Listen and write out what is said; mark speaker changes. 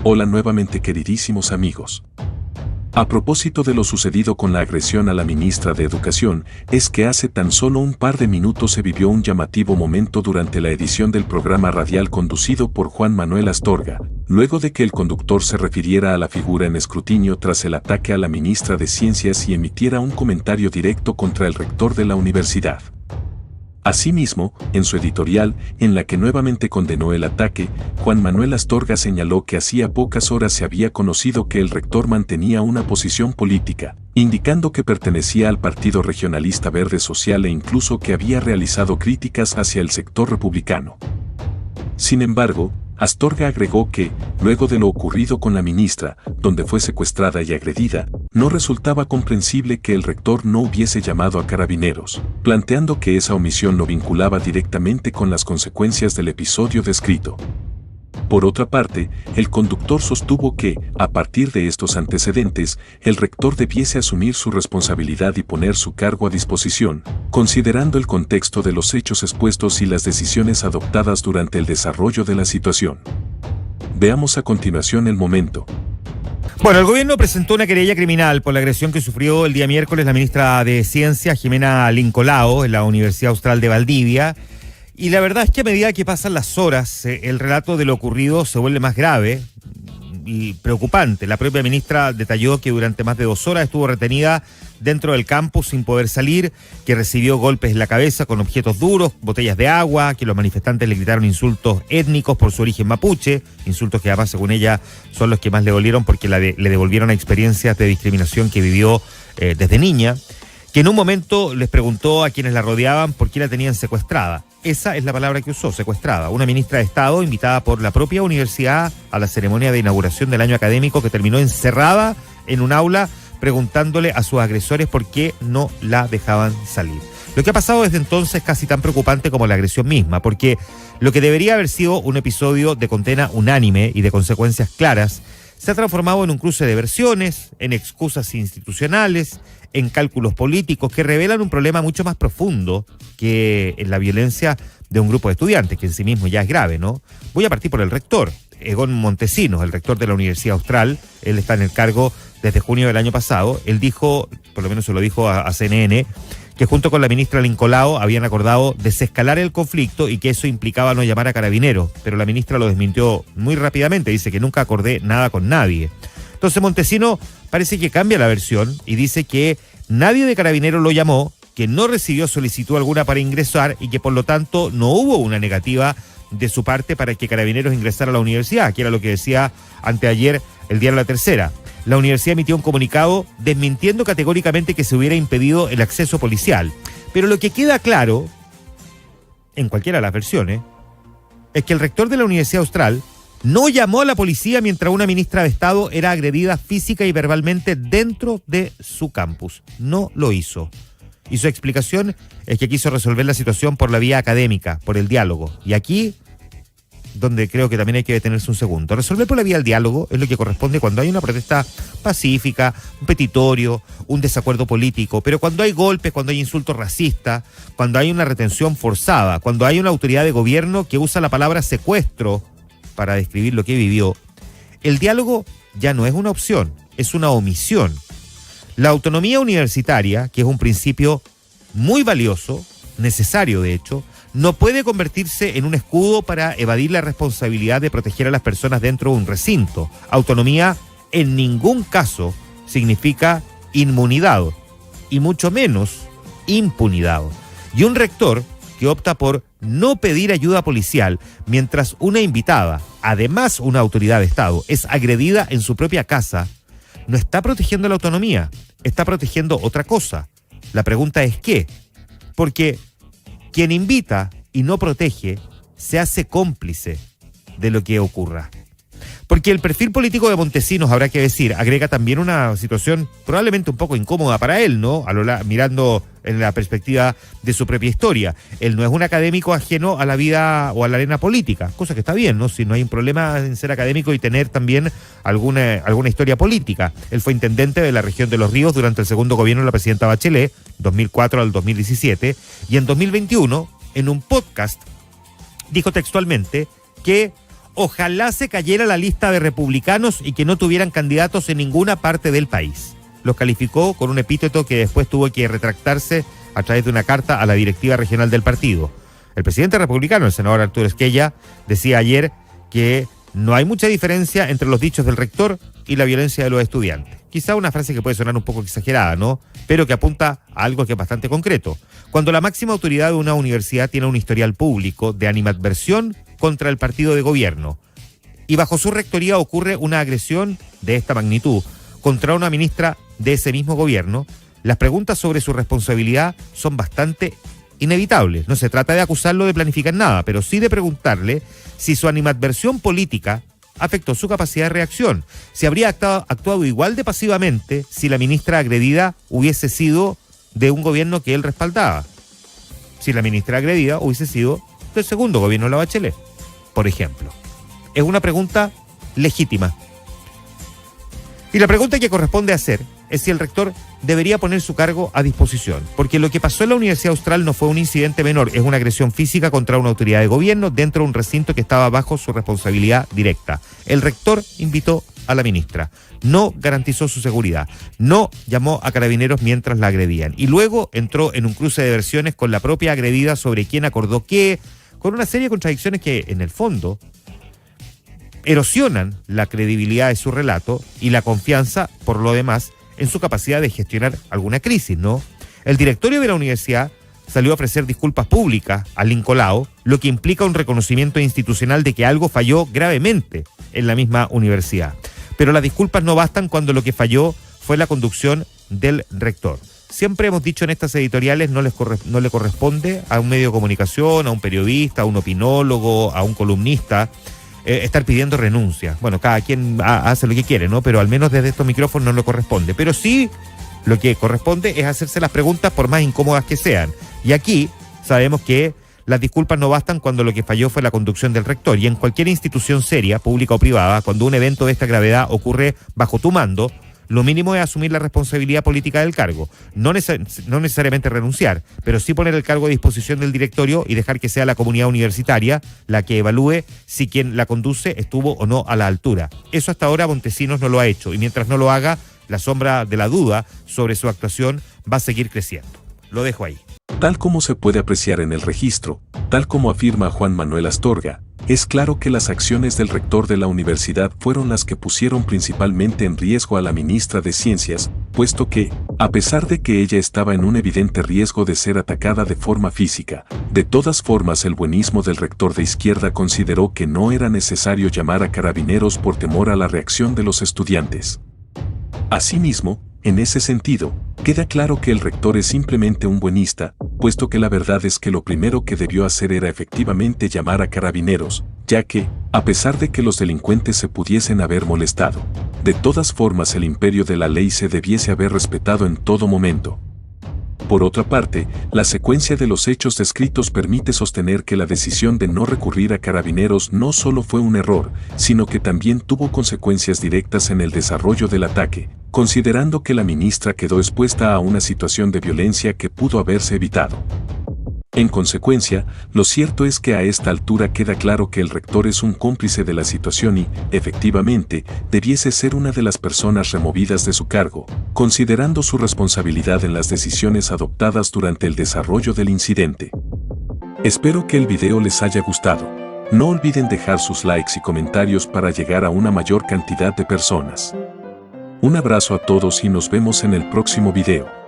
Speaker 1: Hola nuevamente queridísimos amigos. A propósito de lo sucedido con la agresión a la ministra de Educación, es que hace tan solo un par de minutos se vivió un llamativo momento durante la edición del programa radial conducido por Juan Manuel Astorga, luego de que el conductor se refiriera a la figura en escrutinio tras el ataque a la ministra de Ciencias y emitiera un comentario directo contra el rector de la universidad. Asimismo, en su editorial, en la que nuevamente condenó el ataque, Juan Manuel Astorga señaló que hacía pocas horas se había conocido que el rector mantenía una posición política, indicando que pertenecía al Partido Regionalista Verde Social e incluso que había realizado críticas hacia el sector republicano. Sin embargo, Astorga agregó que, luego de lo ocurrido con la ministra, donde fue secuestrada y agredida, no resultaba comprensible que el rector no hubiese llamado a carabineros, planteando que esa omisión lo vinculaba directamente con las consecuencias del episodio descrito. Por otra parte, el conductor sostuvo que, a partir de estos antecedentes, el rector debiese asumir su responsabilidad y poner su cargo a disposición, considerando el contexto de los hechos expuestos y las decisiones adoptadas durante el desarrollo de la situación. Veamos a continuación el momento.
Speaker 2: Bueno, el gobierno presentó una querella criminal por la agresión que sufrió el día miércoles la ministra de Ciencia, Jimena Lincolao, en la Universidad Austral de Valdivia. Y la verdad es que a medida que pasan las horas, el relato de lo ocurrido se vuelve más grave y preocupante. La propia ministra detalló que durante más de 2 horas estuvo retenida dentro del campus sin poder salir, que recibió golpes en la cabeza con objetos duros, botellas de agua, que los manifestantes le gritaron insultos étnicos por su origen mapuche, insultos que además, según ella, son los que más le dolieron porque le devolvieron a experiencias de discriminación que vivió desde niña, que en un momento les preguntó a quienes la rodeaban por qué la tenían secuestrada. Esa es la palabra que usó, secuestrada. Una ministra de Estado invitada por la propia universidad a la ceremonia de inauguración del año académico que terminó encerrada en un aula preguntándole a sus agresores por qué no la dejaban salir. Lo que ha pasado desde entonces es casi tan preocupante como la agresión misma, porque lo que debería haber sido un episodio de condena unánime y de consecuencias claras se ha transformado en un cruce de versiones, en excusas institucionales, en cálculos políticos que revelan un problema mucho más profundo que en la violencia de un grupo de estudiantes, que en sí mismo ya es grave, ¿no? Voy a partir por el rector, Egon Montesinos, el rector de la Universidad Austral. Él está en el cargo desde junio del año pasado. Él dijo, por lo menos se lo dijo a CNN, que junto con la ministra Lincolao habían acordado desescalar el conflicto y que eso implicaba no llamar a carabineros, pero la ministra lo desmintió muy rápidamente, dice que nunca acordé nada con nadie. Entonces Montesinos parece que cambia la versión y dice que nadie de carabineros lo llamó, que no recibió solicitud alguna para ingresar y que por lo tanto no hubo una negativa de su parte para que carabineros ingresara a la universidad, que era lo que decía anteayer el diario La Tercera. La universidad emitió un comunicado desmintiendo categóricamente que se hubiera impedido el acceso policial. Pero lo que queda claro, en cualquiera de las versiones, es que el rector de la Universidad Austral no llamó a la policía mientras una ministra de Estado era agredida física y verbalmente dentro de su campus. No lo hizo. Y su explicación es que quiso resolver la situación por la vía académica, por el diálogo. Y aquí, donde creo que también hay que detenerse un segundo. Resolver por la vía del diálogo es lo que corresponde cuando hay una protesta pacífica, un petitorio, un desacuerdo político, pero cuando hay golpes, cuando hay insultos racistas, cuando hay una retención forzada, cuando hay una autoridad de gobierno que usa la palabra secuestro para describir lo que vivió, el diálogo ya no es una opción, es una omisión. La autonomía universitaria, que es un principio muy valioso, necesario de hecho, no puede convertirse en un escudo para evadir la responsabilidad de proteger a las personas dentro de un recinto. Autonomía en ningún caso significa inmunidad, y mucho menos impunidad. Y un rector que opta por no pedir ayuda policial mientras una invitada, además una autoridad de Estado, es agredida en su propia casa, no está protegiendo la autonomía, está protegiendo otra cosa. La pregunta es ¿qué? Porque quien invita y no protege se hace cómplice de lo que ocurra. Porque el perfil político de Montesinos, habrá que decir, agrega también una situación probablemente un poco incómoda para él, ¿no? Mirando en la perspectiva de su propia historia. Él no es un académico ajeno a la vida o a la arena política, cosa que está bien, ¿no? Si no hay un problema en ser académico y tener también alguna historia política. Él fue intendente de la región de Los Ríos durante el segundo gobierno de la presidenta Bachelet, 2004 al 2017, y en 2021, en un podcast, dijo textualmente que ojalá se cayera la lista de republicanos y que no tuvieran candidatos en ninguna parte del país. Los calificó con un epíteto que después tuvo que retractarse a través de una carta a la directiva regional del partido. El presidente republicano, el senador Arturo Esquella, decía ayer que no hay mucha diferencia entre los dichos del rector y la violencia de los estudiantes. Quizá una frase que puede sonar un poco exagerada, ¿no? Pero que apunta a algo que es bastante concreto. Cuando la máxima autoridad de una universidad tiene un historial público de animadversión contra el partido de gobierno y bajo su rectoría ocurre una agresión de esta magnitud contra una ministra de ese mismo gobierno, las preguntas sobre su responsabilidad son bastante inevitables. No se trata de acusarlo de planificar nada, pero sí de preguntarle si su animadversión política afectó su capacidad de reacción, si habría actuado igual de pasivamente si la ministra agredida hubiese sido de un gobierno que él respaldaba, si la ministra agredida hubiese sido del segundo gobierno de la Bachelet, por ejemplo. Es una pregunta legítima. Y la pregunta que corresponde hacer es si el rector debería poner su cargo a disposición, porque lo que pasó en la Universidad Austral no fue un incidente menor, es una agresión física contra una autoridad de gobierno dentro de un recinto que estaba bajo su responsabilidad directa. El rector invitó a la ministra, no garantizó su seguridad, no llamó a carabineros mientras la agredían y luego entró en un cruce de versiones con la propia agredida sobre quién acordó qué, con una serie de contradicciones que en el fondo erosionan la credibilidad de su relato y la confianza, por lo demás, en su capacidad de gestionar alguna crisis, ¿no? El directorio de la universidad salió a ofrecer disculpas públicas a Lincolao, lo que implica un reconocimiento institucional de que algo falló gravemente en la misma universidad. Pero las disculpas no bastan cuando lo que falló fue la conducción del rector. Siempre hemos dicho en estas editoriales no le corresponde a un medio de comunicación, a un periodista, a un opinólogo, a un columnista, estar pidiendo renuncia. Bueno, cada quien hace lo que quiere, ¿no? Pero al menos desde estos micrófonos no le corresponde. Pero sí, lo que corresponde es hacerse las preguntas por más incómodas que sean. Y aquí sabemos que las disculpas no bastan cuando lo que falló fue la conducción del rector. Y en cualquier institución seria, pública o privada, cuando un evento de esta gravedad ocurre bajo tu mando, lo mínimo es asumir la responsabilidad política del cargo. No necesariamente renunciar, pero sí poner el cargo a disposición del directorio y dejar que sea la comunidad universitaria la que evalúe si quien la conduce estuvo o no a la altura. Eso hasta ahora Montesinos no lo ha hecho y mientras no lo haga, la sombra de la duda sobre su actuación va a seguir creciendo. Lo dejo ahí.
Speaker 1: Tal como se puede apreciar en el registro, tal como afirma Juan Manuel Astorga, es claro que las acciones del rector de la universidad fueron las que pusieron principalmente en riesgo a la ministra de Ciencias, puesto que, a pesar de que ella estaba en un evidente riesgo de ser atacada de forma física, de todas formas el buenismo del rector de izquierda consideró que no era necesario llamar a carabineros por temor a la reacción de los estudiantes. Asimismo, en ese sentido, queda claro que el rector es simplemente un buenista, puesto que la verdad es que lo primero que debió hacer era efectivamente llamar a carabineros, ya que, a pesar de que los delincuentes se pudiesen haber molestado, de todas formas el imperio de la ley se debiese haber respetado en todo momento. Por otra parte, la secuencia de los hechos descritos permite sostener que la decisión de no recurrir a carabineros no solo fue un error, sino que también tuvo consecuencias directas en el desarrollo del ataque, considerando que la ministra quedó expuesta a una situación de violencia que pudo haberse evitado. En consecuencia, lo cierto es que a esta altura queda claro que el rector es un cómplice de la situación y, efectivamente, debiese ser una de las personas removidas de su cargo, considerando su responsabilidad en las decisiones adoptadas durante el desarrollo del incidente. Espero que el video les haya gustado. No olviden dejar sus likes y comentarios para llegar a una mayor cantidad de personas. Un abrazo a todos y nos vemos en el próximo video.